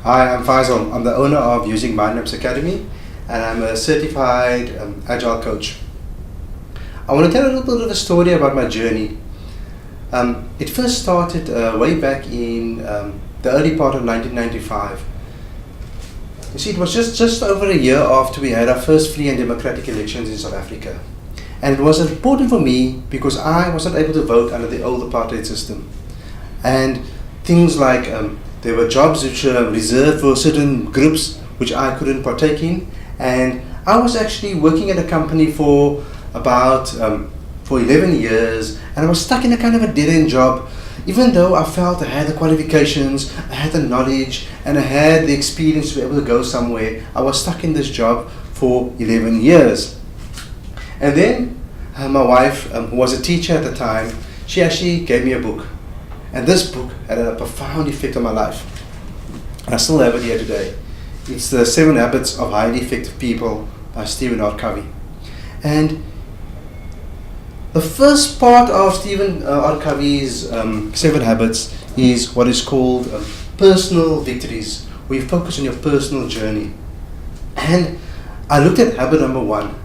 Hi, I'm Faisal. I'm the owner of Using Mind Maps Academy, and I'm a certified Agile coach. I want to tell a little bit of a story about my journey. It first started way back in the early part of 1995. You see, it was just over a year after we had our first free and democratic elections in South Africa. And it was important for me because I wasn't able to vote under the old apartheid system. And things like there were jobs which were reserved for certain groups which I couldn't partake in. And I was actually working at a company for about for 11 years, and I was stuck in a kind of a dead-end job. Even though I felt I had the qualifications, I had the knowledge, and I had the experience to be able to go somewhere, I was stuck in this job for 11 years. And then my wife, who was a teacher at the time, she actually gave me a book. And this book had a profound effect on my life. And I still have it here today. It's The 7 Habits of Highly Effective People by Stephen R. Covey. And the first part of Stephen R. Covey's 7 Habits is what is called personal victories, where you focus on your personal journey. And I looked at habit number 1.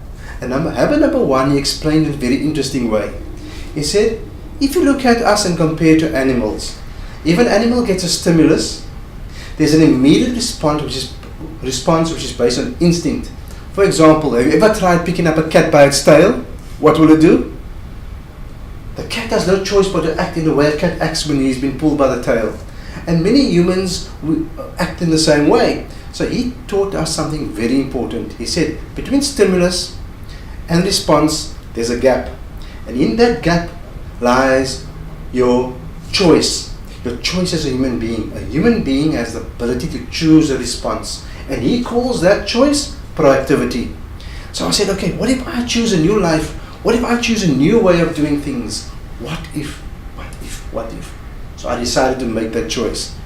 And habit number 1, he explained in a very interesting way. He said, if you look at us and compare to animals, if an animal gets a stimulus, there's an immediate response which is based on instinct. For example, have you ever tried picking up a cat by its tail? What will it do? The cat has no choice but to act in the way a cat acts when he's been pulled by the tail. And many humans act in the same way. So he taught us something very important. He said, between stimulus and response, there's a gap. And in that gap lies your choice. Your choice as a human being. A human being has the ability to choose a response. And he calls that choice proactivity. So I said, okay, what if I choose a new life? What if I choose a new way of doing things? What if? So I decided to make that choice.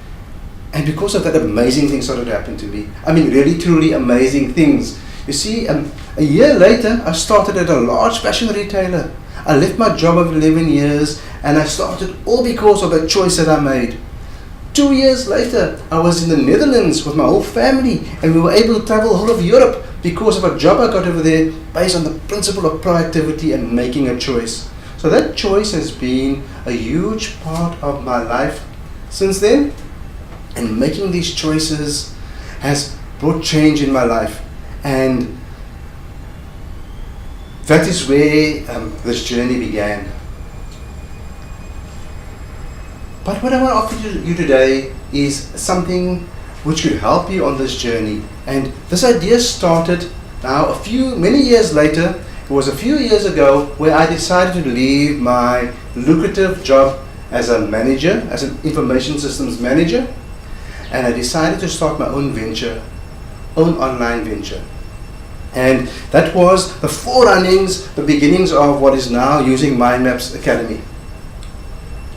And because of that, amazing things started to happen to me. I mean, really, truly amazing things. You see, a year later, I started at a large fashion retailer. I left my job of 11 years and I started all because of a choice that I made. 2 years later, I was in the Netherlands with my whole family and we were able to travel the whole of Europe because of a job I got over there based on the principle of proactivity and making a choice. So that choice has been a huge part of my life since then, and making these choices has brought change in my life. And that is where this journey began. But what I want to offer you today is something which could help you on this journey. And this idea started now many years later. It was a few years ago where I decided to leave my lucrative job as a manager, as an information systems manager, and I decided to start my own venture, own online venture. And that was the forerunnings, the beginnings of what is now Using Mind Maps Academy.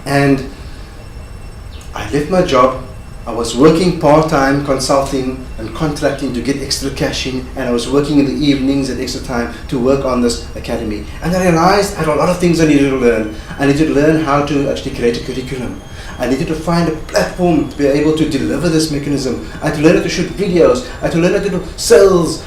And I left my job. I was working part-time consulting and contracting to get extra cash in, and I was working in the evenings and extra time to work on this academy. And I realized I had a lot of things I needed to learn. I needed to learn how to actually create a curriculum. I needed to find a platform to be able to deliver this mechanism. I had to learn how to shoot videos. I had to learn how to do sales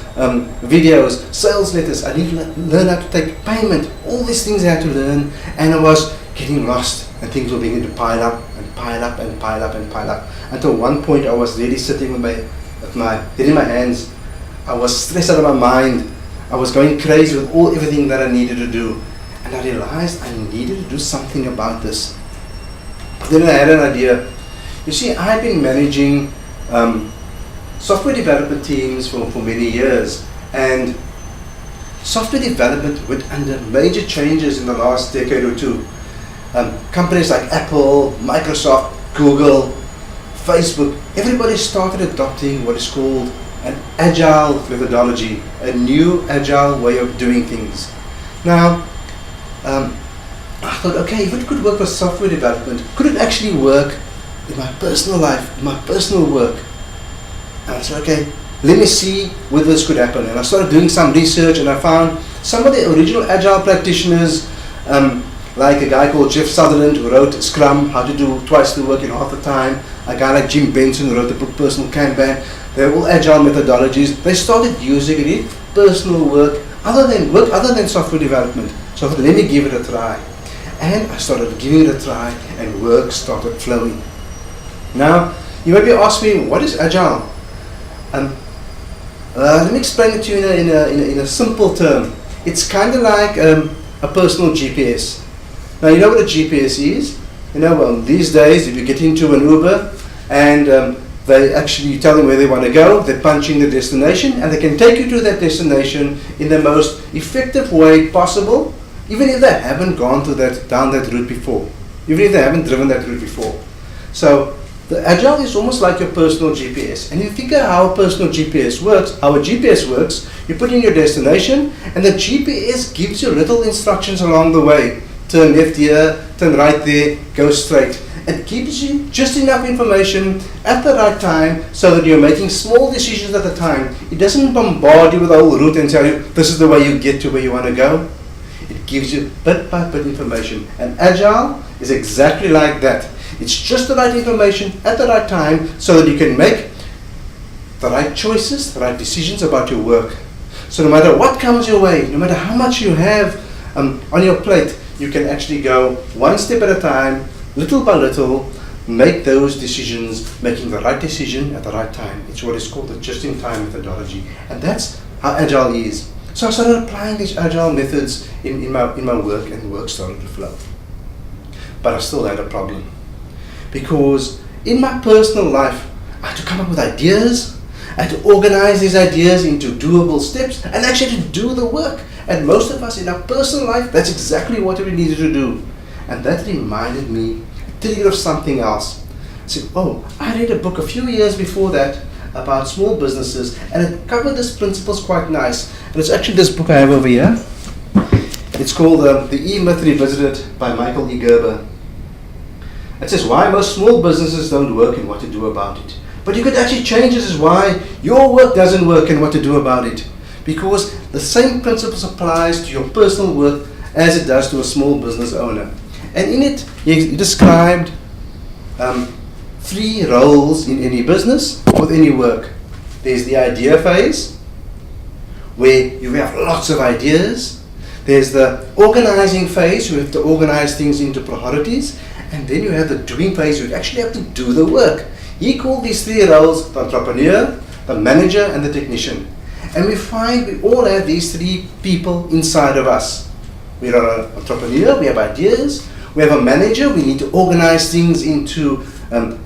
videos, sales letters. I needed to learn how to take payment. All these things I had to learn, and I was getting lost, and things were beginning to pile up and pile up and pile up and pile up. Until one point I was really sitting with my head in my hands. I was stressed out of my mind. I was going crazy with everything that I needed to do. And I realized I needed to do something about this. Then I had an idea. You see, I had been managing software development teams for many years, and software development went under major changes in the last decade or two. Companies like Apple, Microsoft, Google, Facebook, everybody started adopting what is called an Agile methodology, a new Agile way of doing things. Now, I thought, okay, if it could work for software development, could it actually work in my personal life, in my personal work? And I said, okay, let me see whether this could happen. And I started doing some research, and I found some of the original Agile practitioners like a guy called Jeff Sutherland who wrote Scrum, how to do twice the work in half the time, a guy like Jim Benson who wrote the book Personal Kanban. They're all agile methodologies. They started using it in personal work other than software development. So I thought, let me give it a try. And I started giving it a try, and work started flowing. Now, you might be asking me, what is Agile? Let me explain it to you in a simple term. It's kind of like a personal GPS. Now, you know what a GPS is? These days, if you get into an Uber and they actually tell them where they want to go, they punch in the destination, and they can take you to that destination in the most effective way possible, even if they haven't gone down that route before, even if they haven't driven that route before. So the Agile is almost like your personal GPS. And you think of how a personal GPS works, how a GPS works, you put in your destination, and the GPS gives you little instructions along the way. Turn left here, turn right there, go straight. It gives you just enough information at the right time so that you're making small decisions at the time. It doesn't bombard you with the whole route and tell you this is the way you get to where you want to go. It gives you bit by bit information. And Agile is exactly like that. It's just the right information at the right time so that you can make the right choices, the right decisions about your work. So no matter what comes your way, no matter how much you have on your plate, you can actually go one step at a time, little by little, make those decisions, making the right decision at the right time. It's what is called the just-in-time methodology. And that's how Agile is. So I started applying these Agile methods in my work, and the work started to flow. But I still had a problem. Because in my personal life, I had to come up with ideas, I had to organize these ideas into doable steps, and actually to do the work. And most of us in our personal life, that's exactly what we needed to do. And that reminded me of something else. I said, I read a book a few years before that about small businesses, and it covered these principles quite nice. And it's actually this book I have over here. It's called The E-Myth Revisited by Michael E. Gerber. It says why most small businesses don't work and what to do about it. But you could actually change this as why your work doesn't work and what to do about it. Because the same principles applies to your personal work as it does to a small business owner. And in it, he described 3 roles in any business or any work. There's the idea phase, where you have lots of ideas. There's the organizing phase, you have to organize things into priorities. And then you have the doing phase, you actually have to do the work. He called these 3 roles the entrepreneur, the manager, and the technician. And we find we all have these 3 people inside of us. We are an entrepreneur, we have ideas. We have a manager, we need to organize things into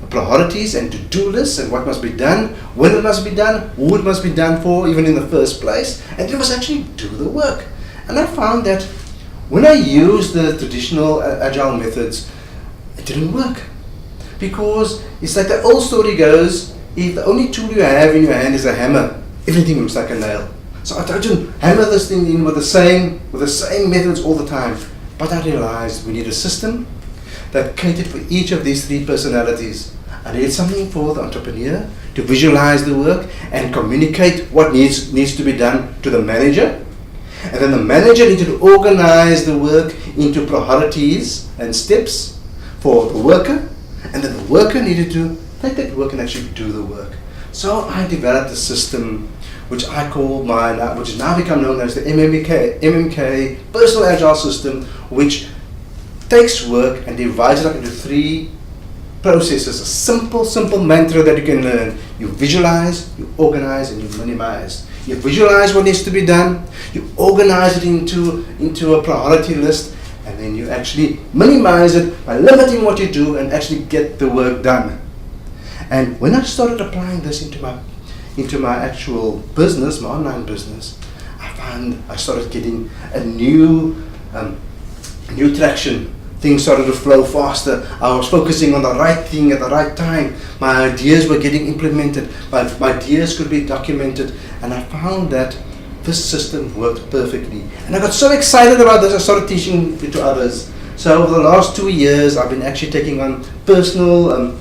priorities and to-do lists and what must be done, when it must be done, who it must be done for, even in the first place. And you must actually do the work. And I found that when I used the traditional Agile methods, it didn't work. Because it's like the old story goes, if the only tool you have in your hand is a hammer, everything looks like a nail. So I tried to hammer this thing in with the same methods all the time. But I realized we need a system that catered for each of these 3 personalities. I needed something for the entrepreneur to visualize the work and communicate what needs to be done to the manager. And then the manager needed to organize the work into priorities and steps for the worker. And then the worker needed to take that work and actually do the work. So I developed a system which I call which has now become known as the MMK Personal Agile System, which takes work and divides it up into 3 processes. A simple mantra that you can learn. You visualize, you organize, and you minimize. You visualize what needs to be done, you organize it into a priority list, and then you actually minimize it by limiting what you do and actually get the work done. And when I started applying this into my actual business, my online business, I started getting a new traction. Things started to flow faster. I was focusing on the right thing at the right time. My ideas were getting implemented. My ideas could be documented. And I found that this system worked perfectly. And I got so excited about this, I started teaching it to others. So over the last 2 years, I've been actually taking on personal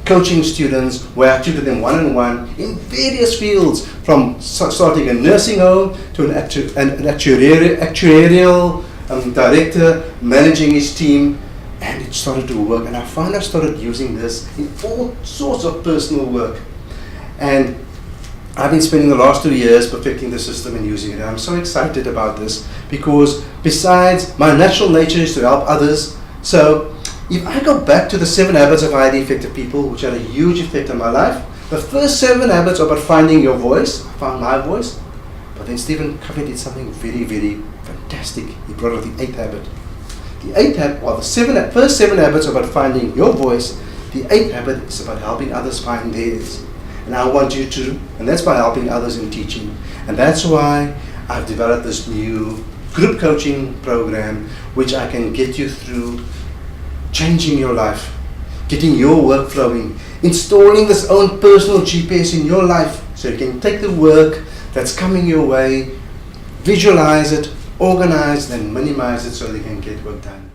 coaching students where I tutor them one-on-one in various fields, from starting a nursing home to an actuarial director managing his team, and it started to work. And I found I started using this in all sorts of personal work. And I've been spending the last 2 years perfecting the system and using it. And I'm so excited about this because besides my natural nature is to help others. So if I go back to the 7 habits of highly effective people, which had a huge effect on my life, the first 7 habits are about finding your voice. I found my voice. But then Stephen Covey did something very, very fantastic. He brought out the 8th habit. The 8th habit, or the first 7 habits are about finding your voice. The 8th habit is about helping others find theirs. And I want you to, and that's by helping others in teaching. And that's why I've developed this new group coaching program, which I can get you through changing your life, getting your work flowing, installing this own personal GPS in your life so you can take the work that's coming your way, visualize it, organize it, and minimize it so they can get work done.